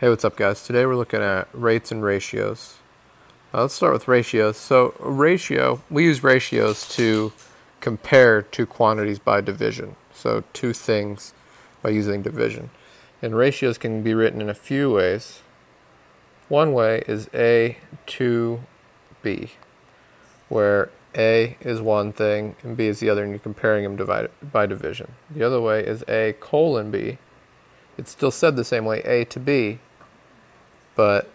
Hey, what's up guys? Today we're looking at rates and ratios. Let's start with ratios. So a ratio, we use ratios to compare two quantities by division. So two things by using division. And ratios can be written in a few ways. One way is A to B, where A is one thing and B is the other, and you're comparing them divided by division. The other way is A colon B. It's still said the same way, A to B, but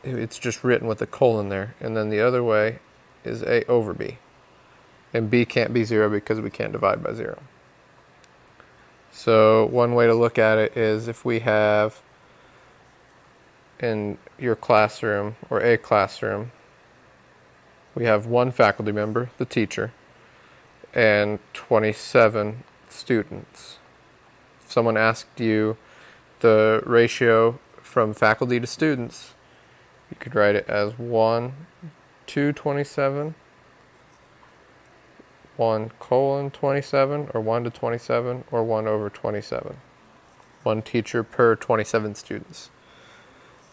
it's just written with a colon there. And then the other way is A over B. And B can't be 0 because we can't divide by 0. So one way to look at it is if we have in your classroom or a classroom, we have one faculty member, the teacher, and 27 students. If someone asked you the ratio from faculty to students, you could write it as 1 to 27, 1 colon 27, or 1 to 27, or 1 over 27. One teacher per 27 students.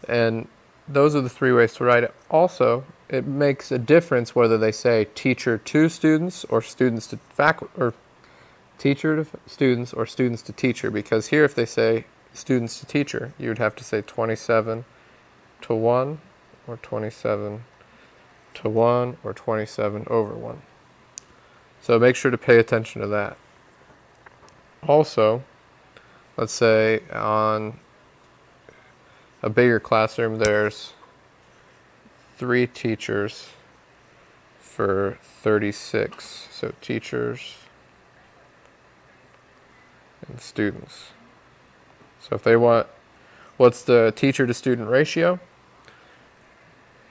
And those are the three ways to write it. Also, it makes a difference whether they say teacher to students or students to faculty, or teacher to students or students to teacher, because here if they say students to teacher, you would have to say 27 to 1, or 27 to 1, or 27 over 1. So make sure to pay attention to that. Also, let's say on a bigger classroom there's 3 teachers for 36. So teachers and students. So if they want, what's the teacher to student ratio?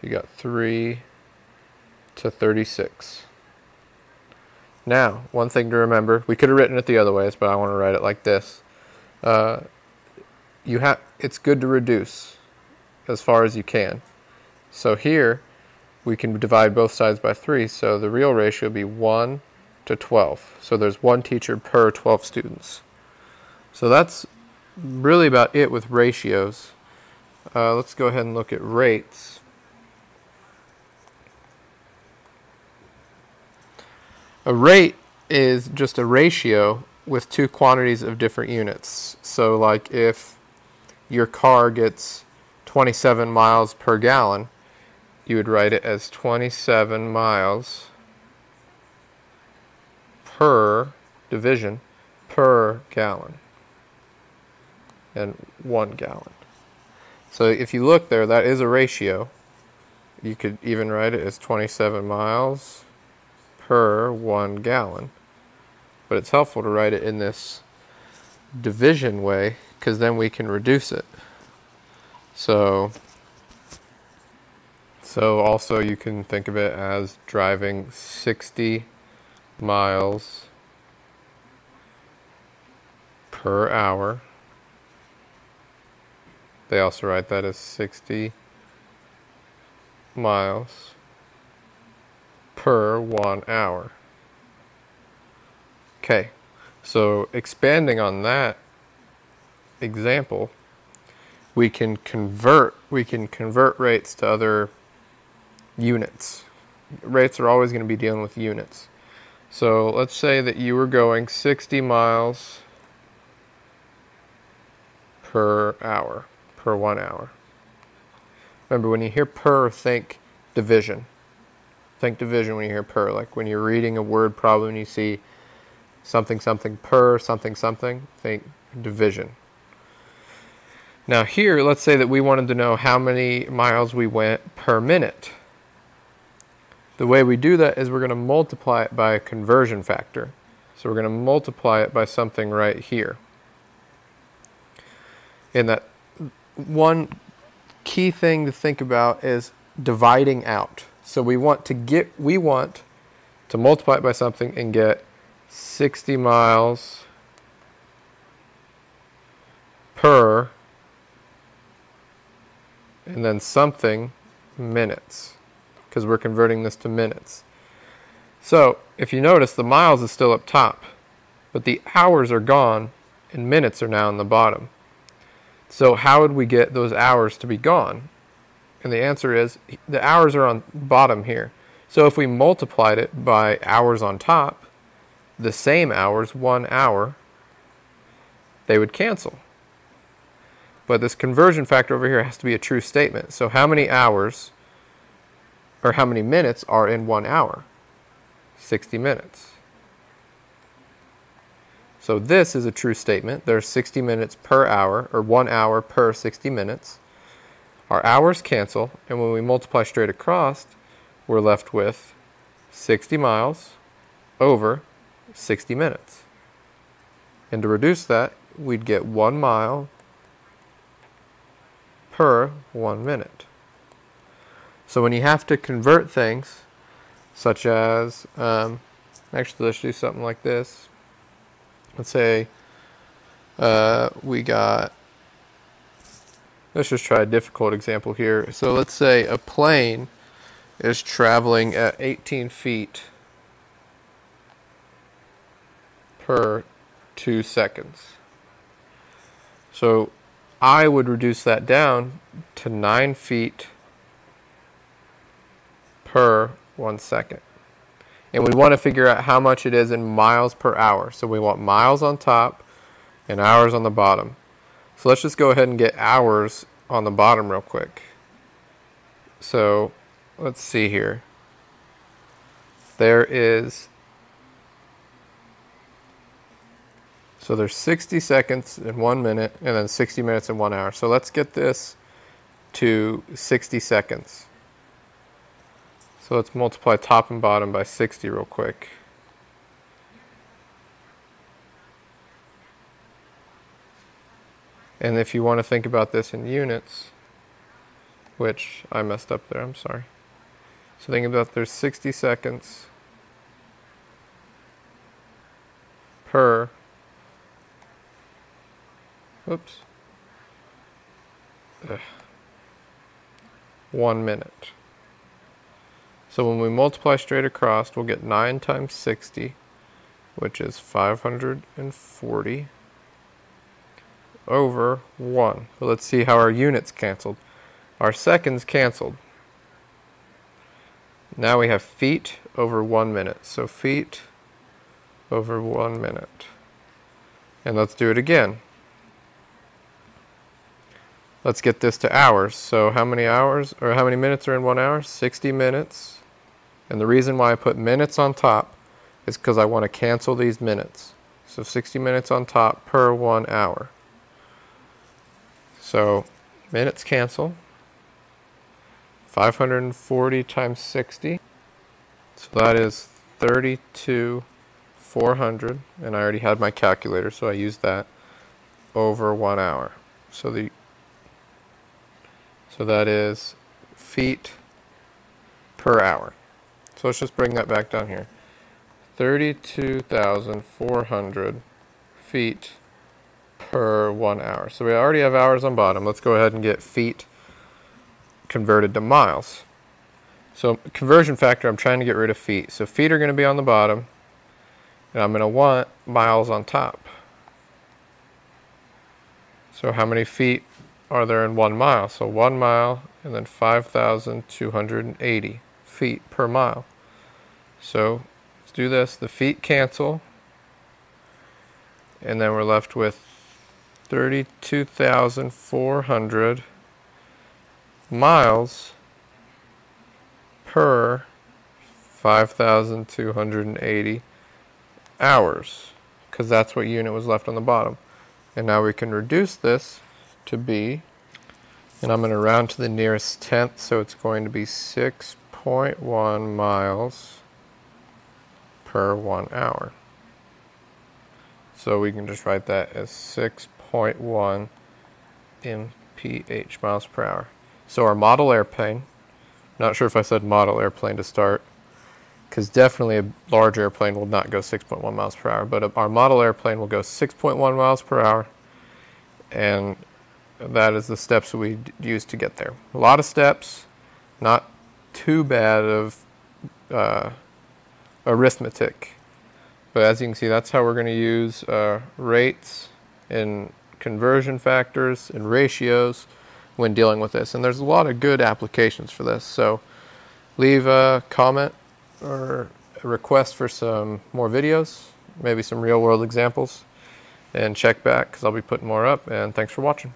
You got 3 to 36. Now, one thing to remember, we could have written it the other ways, but I want to write it like this. It's good to reduce as far as you can. So here, we can divide both sides by 3, so the real ratio would be 1 to 12. So there's one teacher per 12 students. So that's really about it with ratios. Let's go ahead and look at rates. A rate is just a ratio with two quantities of different units. So like if your car gets 27 miles per gallon, you would write it as 27 miles per division per gallon, and 1 gallon. So if you look there, that is a ratio. You could even write it as 27 miles per 1 gallon. But it's helpful to write it in this division way, because then we can reduce it. So also you can think of it as driving 60 miles per hour. They also write that as 60 miles per 1 hour. Okay, so expanding on that example, we can convert rates to other units. Rates are always going to be dealing with units. So let's say that you were going 60 miles per hour, per 1 hour. Remember, when you hear per, think division. Think division when you hear per. Like when you're reading a word problem and you see something something per something something, think division. Now here, let's say that we wanted to know how many miles we went per minute. The way we do that is we're going to multiply it by a conversion factor. So we're going to multiply it by something right here. And that one key thing to think about is dividing out. So we want to multiply it by something and get 60 miles per, and then something minutes, because we're converting this to minutes. So if you notice, the miles is still up top, but the hours are gone and minutes are now on the bottom. So how would we get those hours to be gone? And the answer is the hours are on bottom here. So if we multiplied it by hours on top, the same hours, 1 hour, they would cancel. But this conversion factor over here has to be a true statement. So how many hours or how many minutes are in 1 hour? 60 minutes. So this is a true statement. There's 60 minutes per hour, or 1 hour per 60 minutes. Our hours cancel, and when we multiply straight across, we're left with 60 miles over 60 minutes. And to reduce that, we'd get 1 mile per 1 minute. So when you have to convert things, such as, actually let's do something like this. Let's say we got, let's just try a difficult example here. So let's say a plane is traveling at 18 feet per 2 seconds. So I would reduce that down to 9 feet per 1 second. And we want to figure out how much it is in miles per hour. So we want miles on top and hours on the bottom. So let's just go ahead and get hours on the bottom real quick. So let's see here. There's 60 seconds in 1 minute and then 60 minutes in 1 hour. So let's get this to 60 seconds. So let's multiply top and bottom by 60 real quick. And if you want to think about this in units, which I messed up there, I'm sorry. So think about there's 60 seconds per, oops, 1 minute. So when we multiply straight across, we'll get 9 times 60, which is 540 over 1. So let's see how our units canceled. Our seconds canceled. Now we have feet over 1 minute. So feet over 1 minute. And let's do it again. Let's get this to hours. So how many hours, or how many minutes are in 1 hour? 60 minutes. And the reason why I put minutes on top is because I want to cancel these minutes. So 60 minutes on top per 1 hour. So minutes cancel. 540 times 60. So that is 32,400. And I already had my calculator, so I used that, over 1 hour. So that is feet per hour. So let's just bring that back down here. 32,400 feet per 1 hour. So we already have hours on bottom. Let's go ahead and get feet converted to miles. So conversion factor, I'm trying to get rid of feet. So feet are going to be on the bottom, and I'm going to want miles on top. So how many feet are there in 1 mile? So 1 mile and then 5,280 feet per mile. So let's do this. The feet cancel, and then we're left with 32,400 miles per 5,280 hours, because that's what unit was left on the bottom. And now we can reduce this to be, and I'm going to round to the nearest tenth, so it's going to be 6.1 miles per 1 hour. So we can just write that as 6.1 mph, miles per hour. So our model airplane, not sure if I said model airplane to start, because definitely a large airplane will not go 6.1 miles per hour, but our model airplane will go 6.1 miles per hour, and that is the steps we use to get there. A lot of steps, not too bad of arithmetic, but as you can see, that's how we're going to use rates in conversion factors and ratios when dealing with this. And there's a lot of good applications for this. So leave a comment or a request for some more videos, maybe some real world examples, and check back because I'll be putting more up. And thanks for watching.